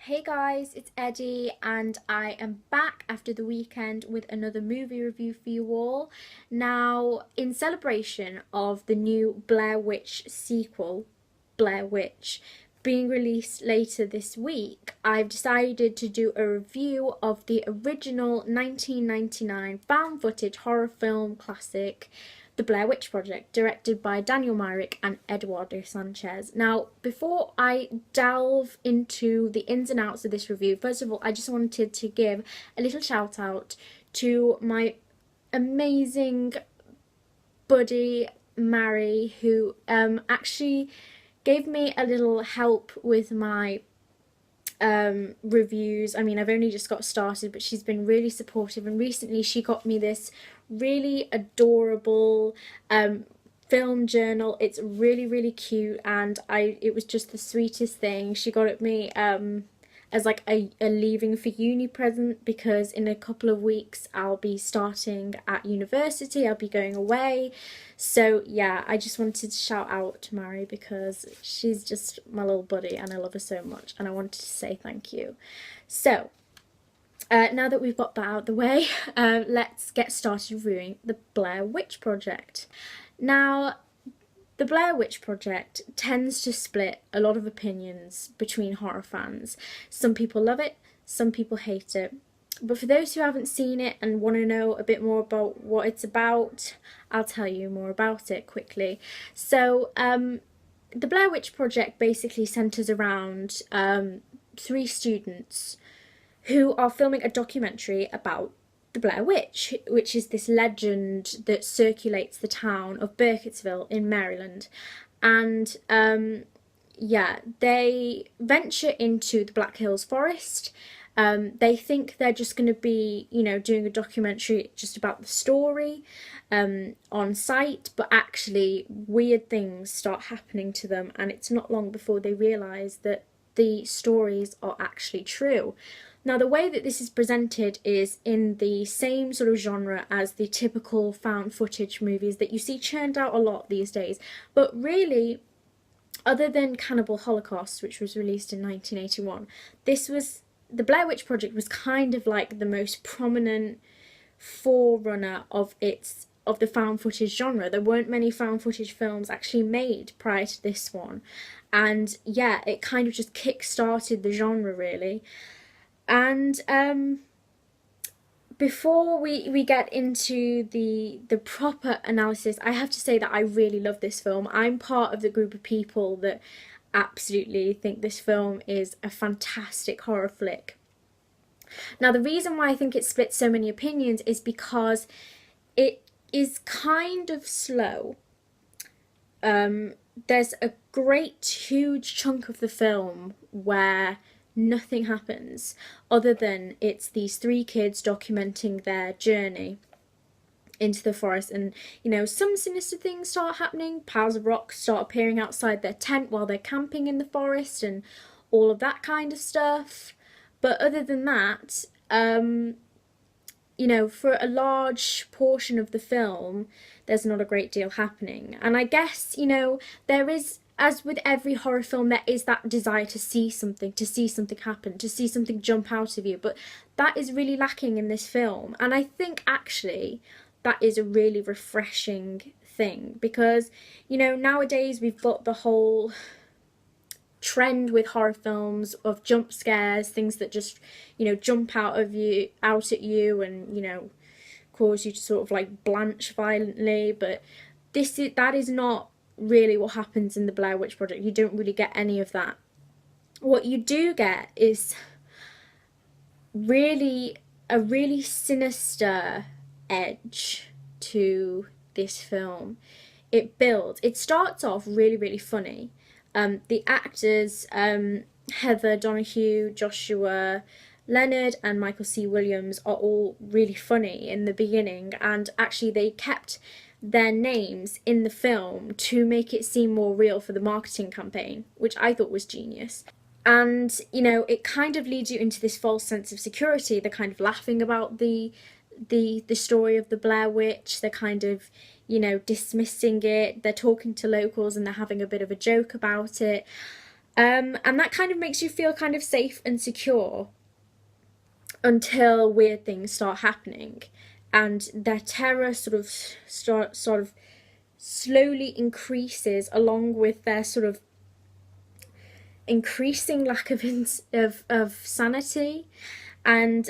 Hey guys, it's Eddie and I am back after the weekend with another movie review for you all. Now, in celebration of the new Blair Witch sequel, Blair Witch, being released later this week, I've decided to do a review of the original 1999 found footage horror film classic the Blair Witch Project, directed by Daniel Myrick and Eduardo Sanchez. Now, before I delve into the ins and outs of this review, first of all, I just wanted to give a little shout out to my amazing buddy Mary, who actually gave me a little help with my reviews. I mean, I've only just got started, but she's been really supportive, and recently she got me this really adorable film journal. It's really cute, and it was just the sweetest thing. She got it me as like a leaving for uni present, because in a couple of weeks I'll be starting at university, I'll be going away. So yeah, I just wanted to shout out to Mary because she's just my little buddy and I love her so much, and I wanted to say thank you. So now that we've got that out of the way, let's get started reviewing the Blair Witch Project. Now, the Blair Witch Project tends to split a lot of opinions between horror fans. Some people love it, some people hate it. But for those who haven't seen it and want to know a bit more about what it's about, I'll tell you more about it quickly. So, the Blair Witch Project basically centres around three students who are filming a documentary about the Blair Witch, which is this legend that circulates the town of Burkittsville in Maryland. And yeah, they venture into the Black Hills Forest. They think they're just going to be, doing a documentary just about the story on site, but actually weird things start happening to them, and it's not long before they realise that the stories are actually true. Now, the way that this is presented is in the same sort of genre as the typical found footage movies that you see churned out a lot these days. But really, other than Cannibal Holocaust, which was released in 1981, the Blair Witch Project was kind of like the most prominent forerunner of the found footage genre. There weren't many found footage films actually made prior to this one. And yeah, it kind of just kick-started the genre, really. And before we get into the proper analysis, I have to say that I really love this film. I'm part of the group of people that absolutely think this film is a fantastic horror flick. Now, the reason why I think it splits so many opinions is because it is kind of slow. There's a great huge chunk of the film where nothing happens other than it's these three kids documenting their journey into the forest, and some sinister things start happening. Piles of rocks start appearing outside their tent while they're camping in the forest and all of that kind of stuff. But other than that, for a large portion of the film, there's not a great deal happening. And I guess, there is, as with every horror film, there is that desire to see something happen, to see something jump out of you. But that is really lacking in this film. And I think actually that is a really refreshing thing, because, nowadays we've got the whole trend with horror films of jump scares, things that just jump out at you and cause you to sort of like blanch violently. But that is not really what happens in the Blair Witch Project. You don't really get any of that. What you do get is really a really sinister edge to this film. It starts off really funny. The actors, Heather Donahue, Joshua Leonard and Michael C. Williams, are all really funny in the beginning, and actually they kept their names in the film to make it seem more real for the marketing campaign, which I thought was genius. And it kind of leads you into this false sense of security. They're kind of laughing about the story of the Blair Witch. They're kind of dismissing it. They're talking to locals and they're having a bit of a joke about it. And that kind of makes you feel kind of safe and secure until weird things start happening, and their terror sort of slowly increases along with their sort of increasing lack of sanity. And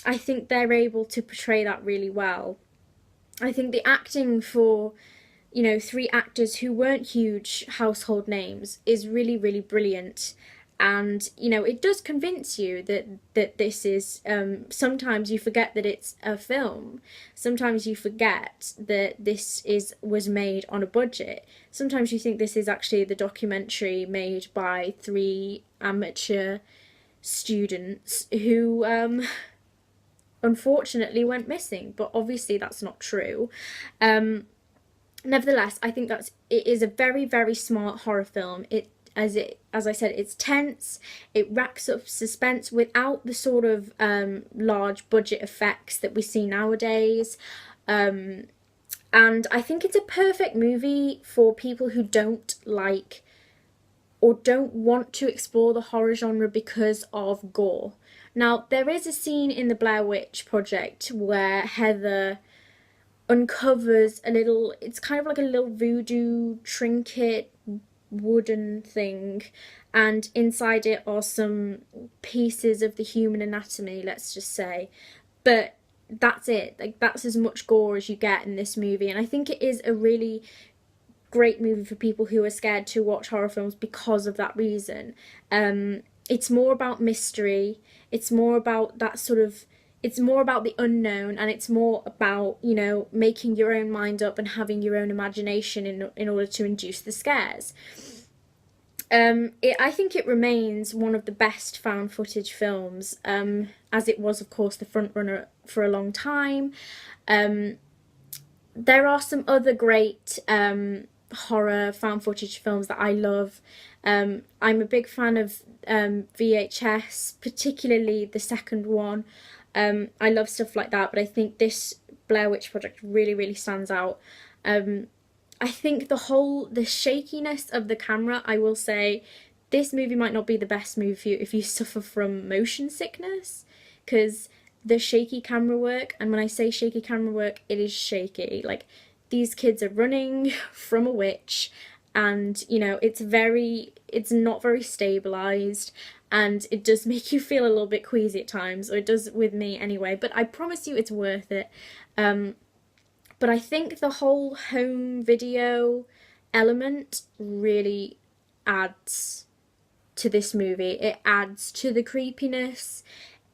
I think they're able to portray that really well. I think the acting for, you know, three actors who weren't huge household names is really, really brilliant. And, you know, it does convince you that this is, sometimes you forget that it's a film. Sometimes you forget that this is was made on a budget. Sometimes you think this is actually the documentary made by three amateur students who unfortunately went missing, but obviously that's not true. Nevertheless, I think it is a very, very smart horror film. As I said, it's tense. It racks up suspense without the sort of large budget effects that we see nowadays. And I think it's a perfect movie for people who don't like or don't want to explore the horror genre because of gore. Now, there is a scene in the Blair Witch Project where Heather uncovers a little, it's kind of like a little voodoo trinket wooden thing, and inside it are some pieces of the human anatomy, let's just say. But that's it. Like, that's as much gore as you get in this movie, and I think it is a really great movie for people who are scared to watch horror films because of that reason. It's more about mystery. It's more about that sort of, it's more about the unknown, and it's more about, you know, making your own mind up and having your own imagination in order to induce the scares. I think it remains one of the best found footage films, as it was, of course, the front runner for a long time. There are some other great horror found footage films that I love. I'm a big fan of VHS, particularly the second one. I love stuff like that, but I think this Blair Witch Project really, really stands out. I think the shakiness of the camera, I will say, this movie might not be the best movie for you if you suffer from motion sickness, because the shaky camera work, and when I say shaky camera work, it is shaky. Like, these kids are running from a witch, and, you know, it's not very stabilized, and it does make you feel a little bit queasy at times, or it does with me anyway, but I promise you it's worth it. But I think the whole home video element really adds to this movie. It adds to the creepiness.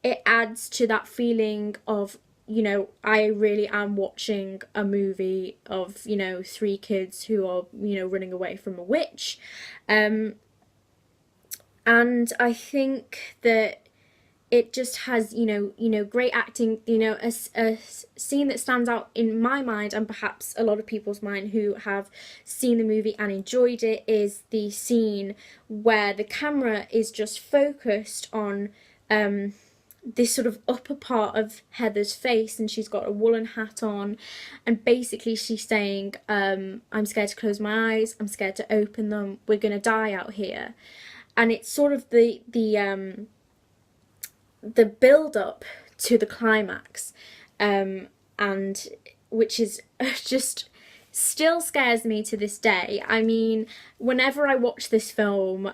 It adds to that feeling of, you know, I really am watching a movie of, you know, three kids who are, you know, running away from a witch. And I think that it just has, great acting. A scene that stands out in my mind, and perhaps a lot of people's mind who have seen the movie and enjoyed it, is the scene where the camera is just focused on this sort of upper part of Heather's face, and she's got a woolen hat on, and basically she's saying, I'm scared to close my eyes, I'm scared to open them, we're gonna die out here. And it's sort of the build up to the climax, and which is just still scares me to this day. I mean, whenever I watch this film,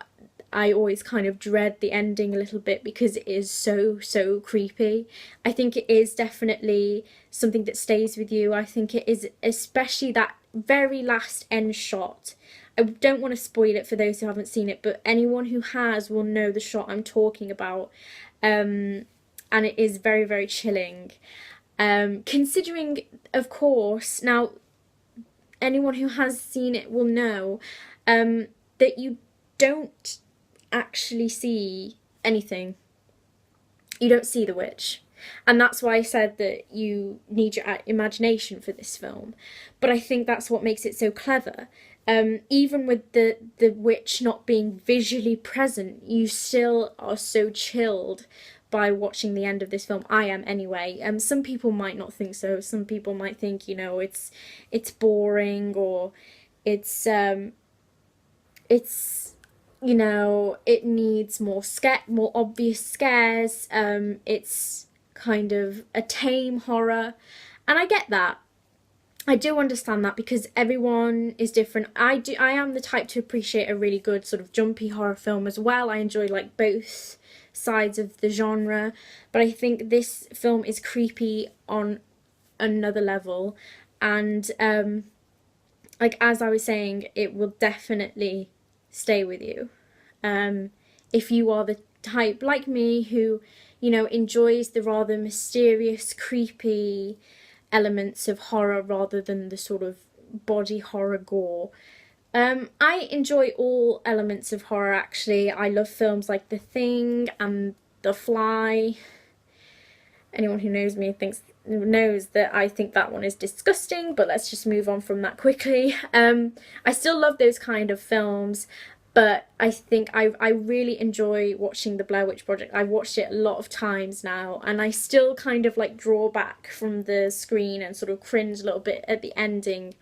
I always kind of dread the ending a little bit because it is so creepy. I think it is definitely something that stays with you. I think it is, especially that very last end shot. I don't want to spoil it for those who haven't seen it, but anyone who has will know the shot I'm talking about. And it is very chilling. Considering, of course, now anyone who has seen it will know that you don't actually see anything. You don't see the witch. And that's why I said that you need your imagination for this film. But I think that's what makes it so clever. Even with the witch not being visually present, you still are so chilled by watching the end of this film. I am anyway. Some people might not think so. Some people might think, it's boring, or it's you know, it needs more obvious scares. It's kind of a tame horror, and I get that. I do understand that because everyone is different. I am the type to appreciate a really good sort of jumpy horror film as well. I enjoy like both sides of the genre, but I think this film is creepy on another level, and like as I was saying, it will definitely stay with you. Um, if you are the type like me who, you know, enjoys the rather mysterious, creepy elements of horror rather than the sort of body horror gore. I enjoy all elements of horror actually. I love films like The Thing and The Fly. Anyone who knows me knows that I think that one is disgusting, but let's just move on from that quickly. I still love those kind of films, but I think I really enjoy watching the Blair Witch Project. I've watched it a lot of times now, and I still kind of like draw back from the screen and sort of cringe a little bit at the ending.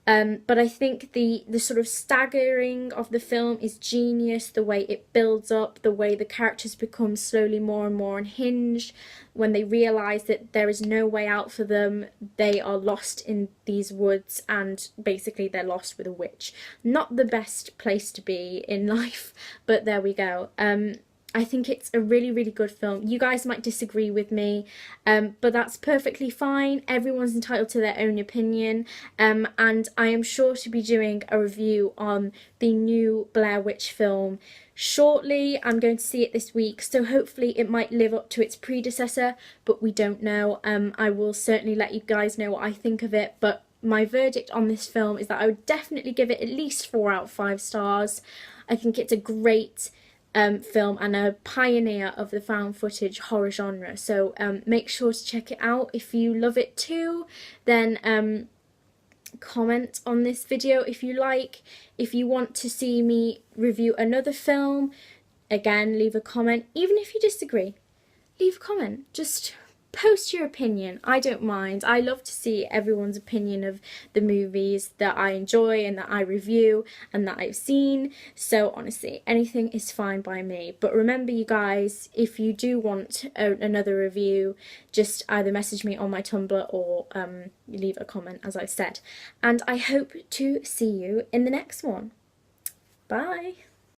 But I think the sort of staggering of the film is genius, the way it builds up, the way the characters become slowly more and more unhinged. When they realise that there is no way out for them, they are lost in these woods and basically they're lost with a witch. Not the best place to be in life, but there we go. I think it's a really, really good film. You guys might disagree with me, but that's perfectly fine. Everyone's entitled to their own opinion, and I am sure to be doing a review on the new Blair Witch film shortly. I'm going to see it this week, so hopefully it might live up to its predecessor, but we don't know. I will certainly let you guys know what I think of it, but my verdict on this film is that I would definitely give it at least 4 out of 5 stars. I think it's a great film and a pioneer of the found footage horror genre, so make sure to check it out. If you love it too, then comment on this video if you like. If you want to see me review another film, again leave a comment. Even if you disagree, leave a comment. Just post your opinion. I don't mind. I love to see everyone's opinion of the movies that I enjoy and that I review and that I've seen. So honestly, anything is fine by me. But remember, you guys, if you do want another review, just either message me on my Tumblr or leave a comment, as I've said. And I hope to see you in the next one. Bye.